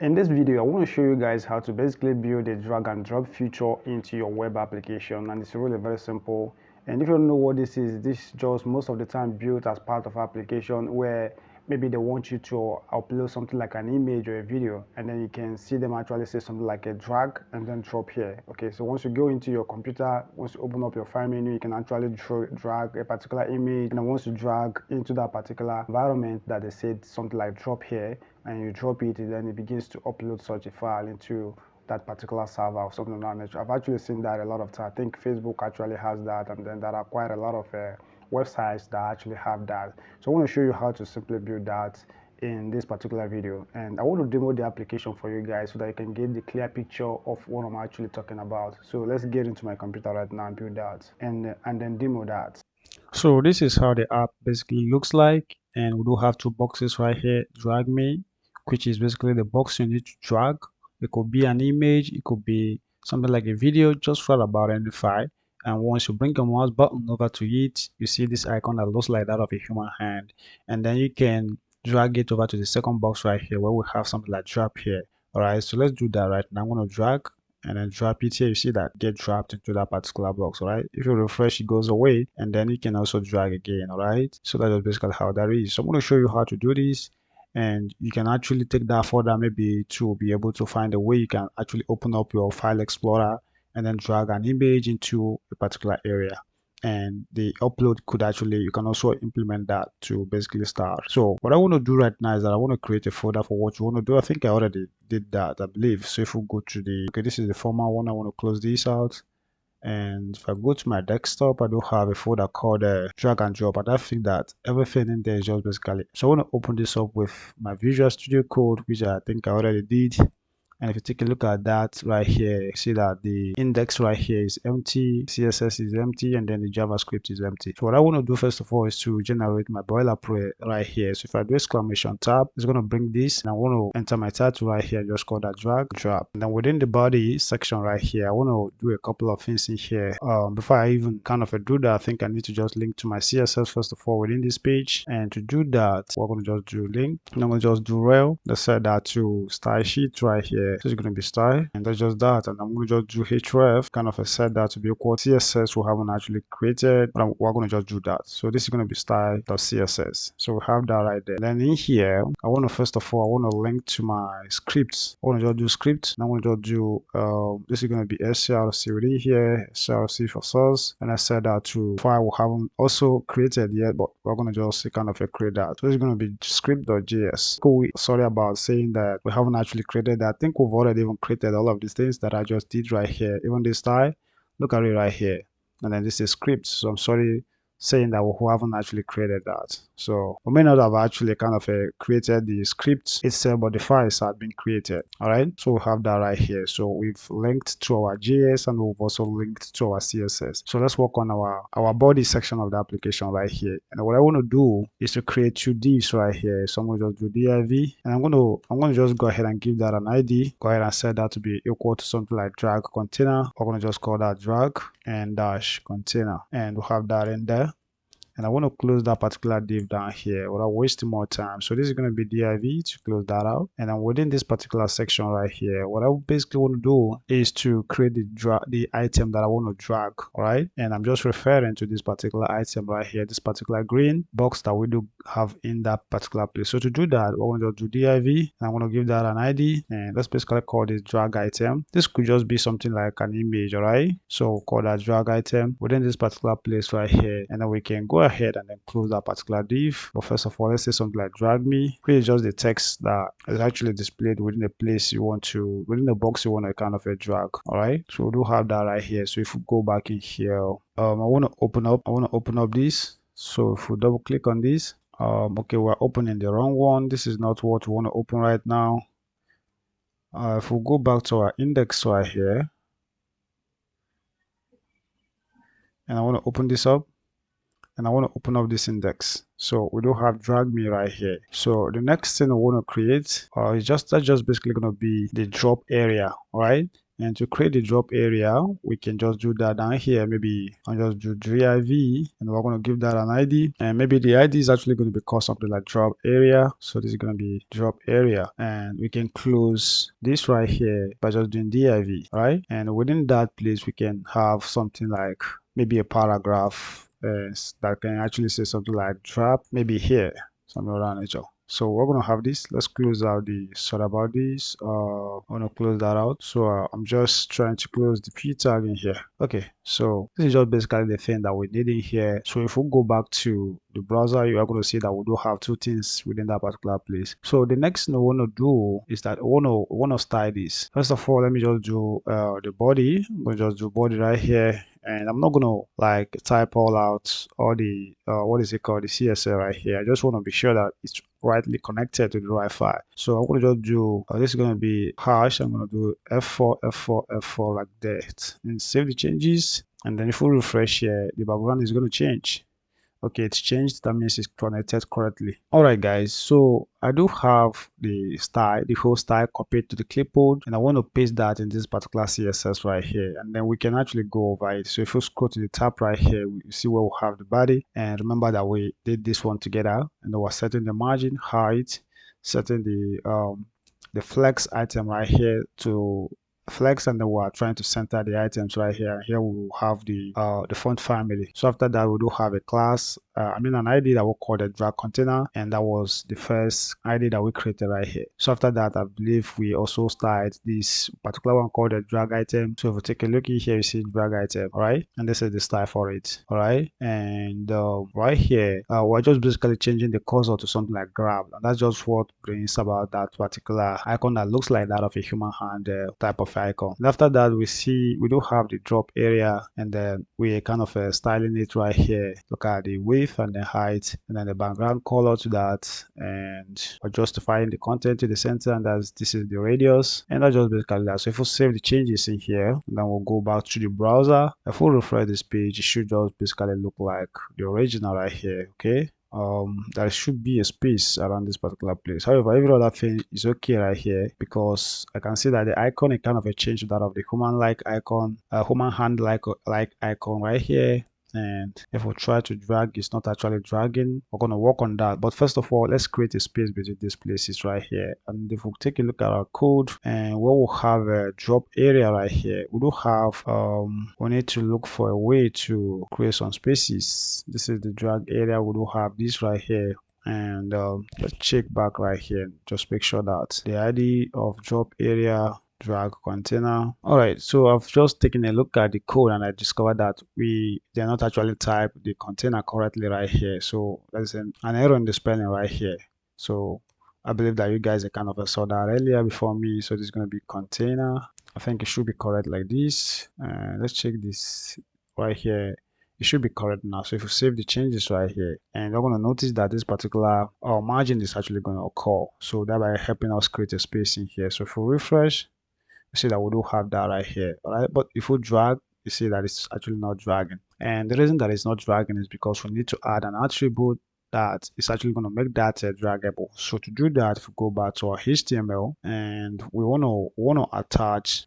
In this video, I want to show you guys how to basically build a drag and drop feature into your web application, and it's really very simple. And if you don't know what this is just most of the time built as part of application where maybe they want you to upload something like an image or a video, and then you can see them actually say something like a drag and then drop here. Okay, so once you go into your computer, once you open up your file menu, you can actually drag a particular image, and then once you drag into that particular environment that they said something like drop here, and you drop it, and then it begins to upload such a file into that particular server or something of that nature. I've actually seen that a lot of times. I think Facebook actually has that, and then there are quite a lot of websites that actually have that. So I want to show you how to simply build that in this particular video, and I want to demo the application for you guys so that you can get the clear picture of what I'm actually talking about. So let's get into my computer right now and build that and then demo that. So this is how the app basically looks like, and we do have two boxes right here, drag me, which is basically the box you need to drag. It could be an image, it could be something like a video, just right about any file. And once you bring your mouse button over to it, you see this icon that looks like that of a human hand, and then you can drag it over to the second box right here where we have something like drop here. All right, so let's do that right now. I'm going to drag and then drop it here. You see that get dropped into that particular box. All right, if you refresh, it goes away, and then you can also drag again. All right, so that is basically how that is. So I'm going to show you how to do this, and you can actually take that further, maybe to be able to find a way you can actually open up your file explorer and then drag an image into a particular area, and the upload could actually, you can also implement that to basically start. So what I want to do right now is that I want to create a folder for what you want to do. I think I already did that, I believe. So if we go to the, okay, this is the former one. I want to close this out, and if I go to my desktop, I do have a folder called drag and drop, and I think that everything in there is just basically, so I want to open this up with my Visual Studio Code, which I think I already did. And if you take a look at that right here, you see that the index right here is empty, CSS is empty, and then the JavaScript is empty. So what I want to do first of all is to generate my boilerplate right here. So if I do exclamation tab, it's going to bring this, and I want to enter my title right here, just call that drag, drop. And then within the body section right here, I want to do a couple of things in here. Before I even kind of do that, I think I need to just link to my CSS first of all within this page. And to do that, we're going to just do link, and I'm going to just do rel. Let's set that to style sheet right here. So it's going to be style, and that's just that. And I'm going to just do href, kind of a set that to be equal to CSS we haven't actually created, but we're going to just do that. So this is going to be style.css. So we have that right there. Then in here, I want to first of all, I want to link to my scripts. I want to just do script, and I want to just do this is going to be src within here, src for source, and I set that to file we haven't also created yet, but we're going to just kind of create that. So it's going to be script.js. Cool. Sorry about saying that we haven't actually created that. I think we've already even created all of these things that I just did right here. Even this style, look at it right here, and then this is script. So I'm sorry saying that we haven't actually created that. So we may not have actually kind of created the script itself, but the files have been created. All right, so we have that right here. So we've linked to our JS, and we've also linked to our CSS. So let's work on our body section of the application right here. And what I want to do is to create two divs right here. So I'm going to just do div, and I'm going to just go ahead and give that an ID. Go ahead and set that to be equal to something like drag container. We're going to just call that drag and dash container, and we'll have that in there. And I want to close that particular div down here without wasting more time. So this is going to be div to close that out. And then within this particular section right here, what I basically want to do is to create the item that I want to drag. All right, and I'm just referring to this particular item right here, this particular green box that we do have in that particular place. So to do that, I want to do div, and I want to give that an ID, and let's basically call this drag item. This could just be something like an image. All right, so call that drag item within this particular place right here, and then we can go ahead and then close that particular div. But first of all, let's say something like drag me, which is just the text that is actually displayed within the place you want to, within the box you want to kind of drag. All right, so we do have that right here. So if we go back in here, I want to open up this. So if we double click on this, okay, we're opening the wrong one. This is not what we want to open right now. If we go back to our index right here, and I want to open this up, and I want to open up this index. So we do have drag me right here. So the next thing I want to create is that's just basically going to be the drop area. All right, And to create the drop area, we can just do that down here. Maybe I'll just do div, and we're going to give that an ID. And maybe the ID is actually going to be called something like drop area. So this is going to be drop area. And we can close this right here by just doing div, right? And within that place, we can have something like maybe a paragraph that can actually say something like drop, maybe here, something around nature. So we're going to have this. Let's close out the sort about this. I'm going to close that out. So I'm just trying to close the p tag in here. Okay, so this is just basically the thing that we need in here. So if we go back to the browser, you are going to see that we do have two things within that particular place. So the next thing we want to do is that we want to style this. First of all, let me just do the body. I'm going to just do body right here. And I'm not going to like type all out all the what is it called, the CSS right here. I just want to be sure that it's rightly connected to the right file. So I'm going to just do this is going to be hash. I'm going to do F4 like that, and save the changes. And then if we refresh here, the background is going to change. Okay, it's changed. That means it's connected correctly. All right, guys. So I do have the style, the whole style copied to the clipboard, and I want to paste that in this particular CSS right here. And then we can actually go over it. So if you scroll to the tab right here, you see where we have the body. And remember that we did this one together, and then we're setting the margin height, setting the flex item right here to flex, and then we are trying to center the items right here. And here we will have the font family. So after that, we do have a class, an ID that we call the drag container, and that was the first ID that we created right here. So after that, I believe we also start this particular one called the drag item. So if we take a look in here, you see drag item, all right? And this is the style for it, all right? And right here, we're just basically changing the cursor to something like grab, and that's just what brings about that particular icon that looks like that of a human hand type of icon. And after that, we do have the drop area, and then we kind of styling it right here. Look at the width and the height, and then the background color to that, and we're justifying the content to the center, and this is the radius, and that's just basically that. So if we save the changes in here, and then we'll go back to the browser. If we refresh this page, it should just basically look like the original right here. Okay, there should be a space around this particular place. However, every other thing is okay right here, because I can see that the icon is kind of a change to that of the human-like icon, human hand-like icon right here. And if we try to drag, it's not actually dragging. We're going to work on that. But first of all, let's create a space between these places right here. And if we take a look at our code, and where we'll have a drop area right here, we do have we need to look for a way to create some spaces. This is the drag area. We do have this right here. And let's check back right here, just make sure that the ID of drop area drag container. All right, so I've just taken a look at the code, and I discovered that they're not actually typed the container correctly right here. So there's an error in the spelling right here. So I believe that you guys kind of saw that earlier before me. So this is going to be container. I think it should be correct like this. Let's check this right here. It should be correct now. So if you save the changes right here, and you're going to notice that this particular margin is actually going to occur. So thereby helping us create a space in here. So if we refresh, you see that we do have that right here. All right, but if we drag, you see that it's actually not dragging. And the reason that it's not dragging is because we need to add an attribute that is actually going to make that draggable. So to do that, if we go back to our HTML, and we want to attach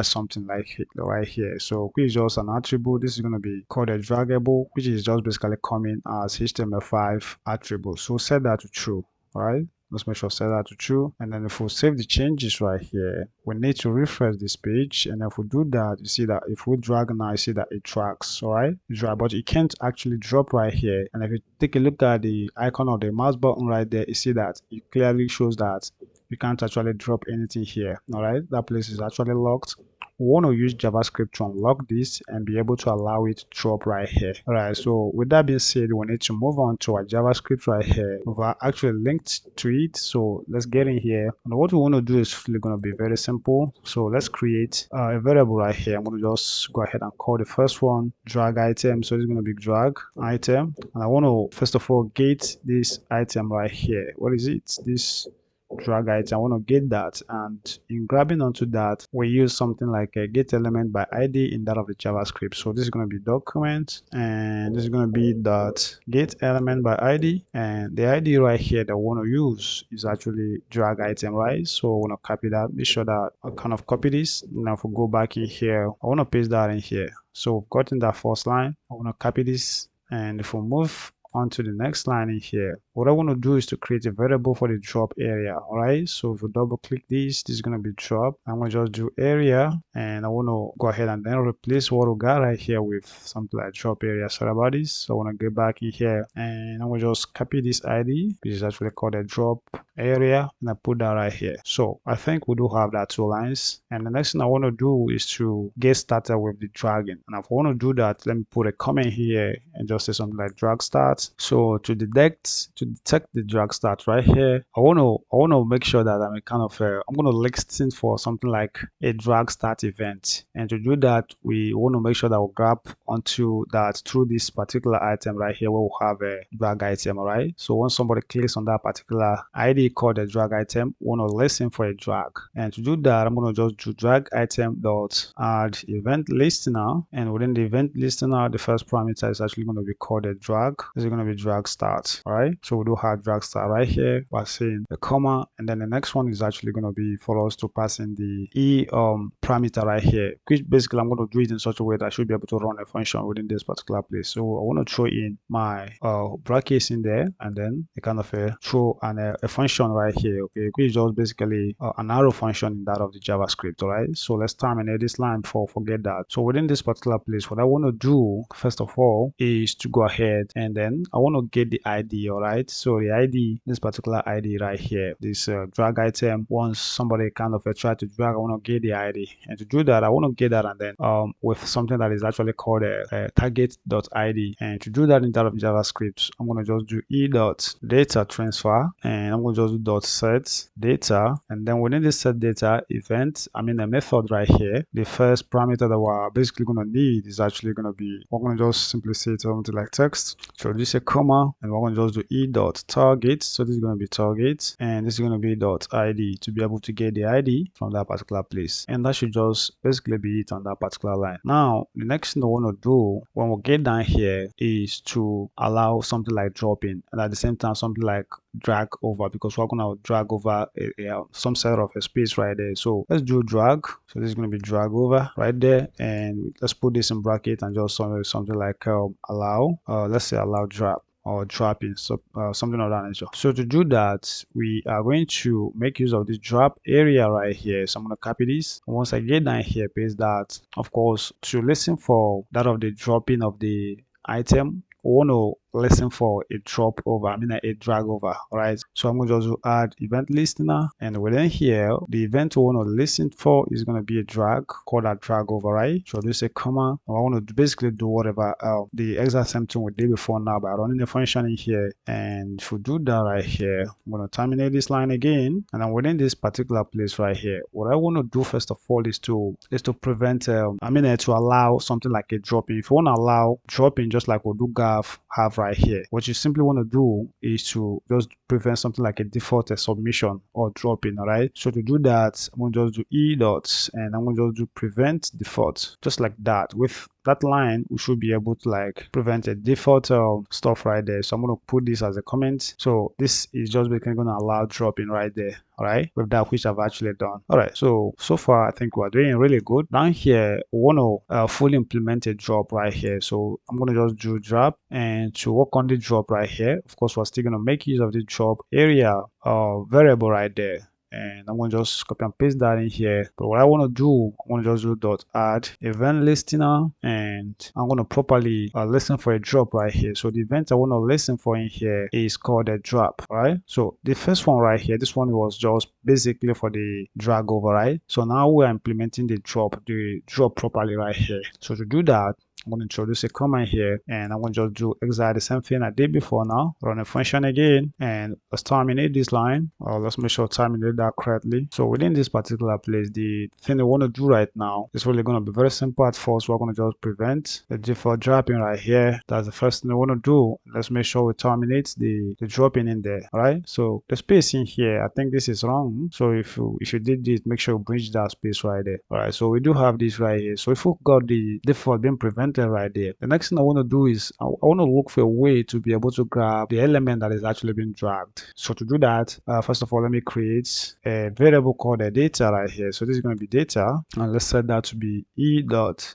something like right here. So which is just an attribute. This is going to be called a draggable, which is just basically coming as HTML5 attribute. So set that to true. All right, let's make sure set that to true. And then if we save the changes right here, we need to refresh this page. And if we do that, you see that if we drag now, you see that it tracks. All right, but it can't actually drop right here. And if you take a look at the icon of the mouse button right there, you see that it clearly shows that you can't actually drop anything here. All right, that place is actually locked. We want to use JavaScript to unlock this and be able to allow it to drop right here. All right, so with that being said, we need to move on to our JavaScript right here. We've actually linked to it, so let's get in here. And what we want to do is really going to be very simple. So let's create a variable right here. I'm going to just go ahead and call the first one drag item. So it's going to be drag item, and I want to first of all get this item right here. What is it? This drag item. I want to get that, and in grabbing onto that, we use something like a get element by ID in that of the JavaScript. So this is going to be document, and this is going to be dot get element by ID, and the ID right here that I want to use is actually drag item, right? So I want to copy that. Make sure that I kind of copy this. Now if we go back in here, I want to paste that in here. So we've gotten that first line. I want to copy this, and if we move onto the next line in here, what I want to do is to create a variable for the drop area. All right, so if we double click this is going to be drop. I'm going to just do area, and I want to go ahead and then replace what we got right here with something like drop area. Sorry about this. So I want to get back in here, and I'm going to just copy this ID, which is actually called a drop area, and I put that right here. So I think we do have that 2 lines, and the next thing I want to do is to get started with the dragging. And if I want to do that, let me put a comment here and just say something like drag start. So to detect the drag start right here, I want to make sure that I'm kind of I'm going to listen for something like a drag start event, and to do that we want to make sure that we grab onto that through this particular item right here where we have a drag item. All right, so once somebody clicks on that particular ID called the drag item, we want to listen for a drag, and to do that I'm going to just do drag item dot add event listener, and within the event listener the first parameter is actually going to be called a drag. This is going to be drag start. All right, so we do have drag start right here by saying the comma, and then the next one is actually going to be for us to pass in the parameter right here, which basically I'm going to do it in such a way that I should be able to run a function within this particular place. So I want to throw in my brackets in there, and then a kind of throw a function right here, okay, which is just basically an arrow function in that of the JavaScript. All right, so let's terminate this line before forget that. So within this particular place, what I want to do first of all is to go ahead and then I want to get the ID. All right, so the ID, this particular ID right here, this drag item, once somebody kind of try to drag, I want to get the ID, and to do that I want to get that, and then with something that is actually called a target.id, and to do that in that of JavaScript I'm going to just do e.data transfer, and I'm going to just do dot set data, and then within this set data event, I mean a method right here, the first parameter that we're basically going to need is actually going to be, we're going to just simply say something like text, so this is a comma, and we're going to just do e.target, so this is going to be target, and this is going to be dot id to be able to get the ID from that particular place, and that should just basically be it on that particular line. Now the next thing I want to do when we get down here is to allow something like dropping, and at the same time something like drag over, because we're going to drag over some sort of a space right there. So let's do drag, so this is going to be drag over right there, and let's put this in bracket and just something like allow, let's say allow drop or dropping, so something of that nature. So to do that we are going to make use of this drop area right here. So I'm going to copy this, and once I get down here paste that. Of course, to listen for that of the dropping of the item, we want to listen for a drop over, I mean a drag over. All right, so I'm going to just add event listener, and within here the event we want to listen for is going to be a drag, call that drag over, right? So this is a comma, and I want to basically do whatever the exact same thing we did before now by running the function in here. And if we do that right here, I'm going to terminate this line again, and then within this particular place right here, what I want to do first of all is to prevent to allow something like a dropping. If you want to allow dropping just like we do have right here, what you simply want to do is to just prevent something like a default submission or dropping. All right, so to do that I'm going to just do e dots, and I'm going to just do prevent default, just like that. With that line we should be able to like prevent a default stuff right there. So I'm going to put this as a comment, so this is just basically going to allow dropping right there. All right, with that, which I've actually done. All right, so far I think we're doing really good. Down here we want to fully implement a drop right here, so I'm going to just do drop, and to work on the drop right here, of course we're still going to make use of the drop area variable right there, and I'm going to just copy and paste that in here. But what I want to do, I'm going to just do dot add event listener, and I'm going to properly listen for a drop right here. So the event I want to listen for in here is called a drop. All right, so the first one right here, this one was just basically for the drag over, right? So now we're implementing the drop properly right here. So to do that I'm going to introduce a comment here, and I'm going to just do exactly the same thing I did before now. Run a function again, and let's terminate this line. Let's make sure terminate that correctly. So within this particular place, the thing we want to do right now is really going to be very simple at first. We're going to just prevent the default dropping right here. That's the first thing we want to do. Let's make sure we terminate the dropping in there. All right. So the space in here, I think this is wrong. So if you did this, make sure you bridge that space right there. All right. So we do have this right here. So if we got the default being prevented right there, the next thing I want to do is I want to look for a way to be able to grab the element that is actually being dragged. So to do that, first of all, let me create a variable called a data right here. So this is going to be data, and let's set that to be e dot.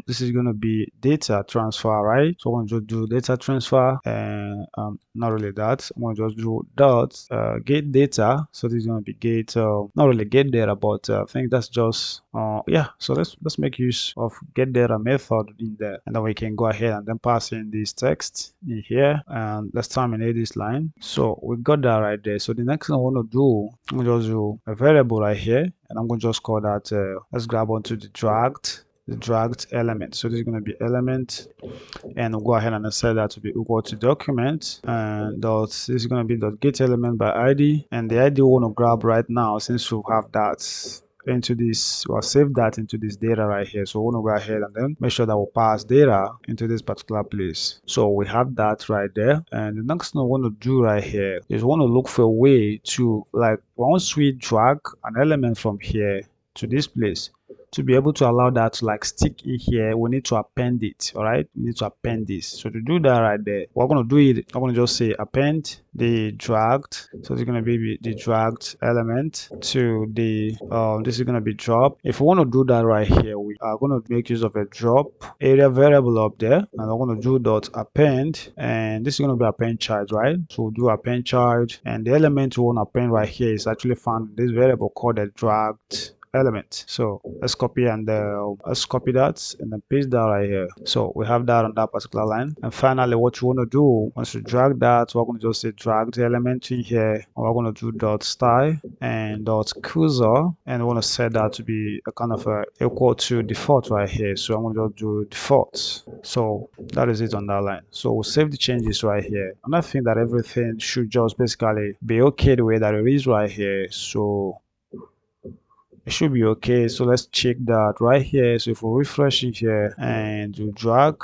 This is going to be data transfer, right? So I'm going to just do data transfer, and not really that. I'm going to just do dot get data. So this is going to be get not really get data, but I think that's just yeah. So let's make use of get data method in there, and then we can go ahead and then pass in this text in here, and let's terminate this line. So we got that right there. So the next thing I want to do, I'm going to just do a variable right here, and I'm going to just call that let's grab onto the dragged element. So this is going to be element, and we'll go ahead and set that to be equal to document, and this is going to be dot get element by id, and the id we want to grab right now, since we have that into this, we'll save that into this data right here. So we want to go ahead and then make sure that we'll pass data into this particular place. So we have that right there, and the next thing we want to do right here is we want to look for a way to, like, once we drag an element from here to this place, to be able to allow that to like stick in here, we need to append it. All right, we need to append this. So to do that right there, we're going to do it, I'm going to just say append the dragged. So it's going to be the dragged element to the this is going to be drop. If we want to do that right here, we are going to make use of a drop area variable up there, and we're going to do dot append, and this is going to be append charge, right? So we'll do append charge, and the element we want to append right here is actually found in this variable called the dragged element. So let's copy and let's copy that and then paste that right here. So we have that on that particular line. And finally, what you want to do, once you drag that, we're going to just say drag the element in here, and we're going to do dot style and dot cursor, and we want to set that to be a kind of equal to default right here. So I'm going to just do default. So that is it on that line. So we'll save the changes right here, and I think that everything should just basically be okay the way that it is right here. So it should be okay. So let's check that right here. So if we refresh it here and you drag,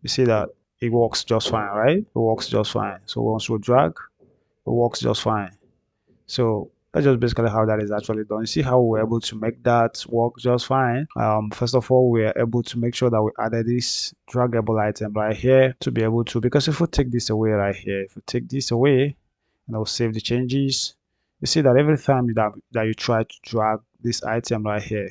you see that it works just fine, right? It works just fine. So once we drag, it works just fine. So that's just basically how that is actually done. You see how we're able to make that work just fine. First of all, we are able to make sure that we added this draggable item right here to be able to, because if we take this away right here, if we take this away and I'll save the changes, you see that every time that you try to drag this item right here,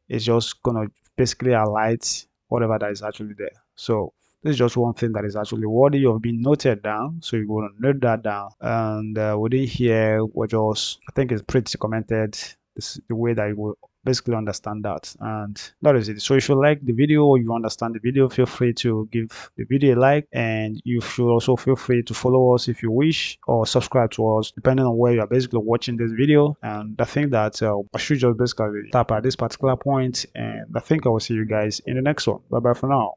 it's just gonna basically highlight whatever that is actually there. So this is just one thing that is actually worthy of being noted down. So you want to note that down, and within here, we're just, I think it's pretty commented. This is the way that you will basically understand that, and that is it. So if you like the video or you understand the video, feel free to give the video a like, and you should also feel free to follow us if you wish, or subscribe to us depending on where you are basically watching this video. And I think that I should just basically tap at this particular point, and I think I will see you guys in the next one. Bye bye for now.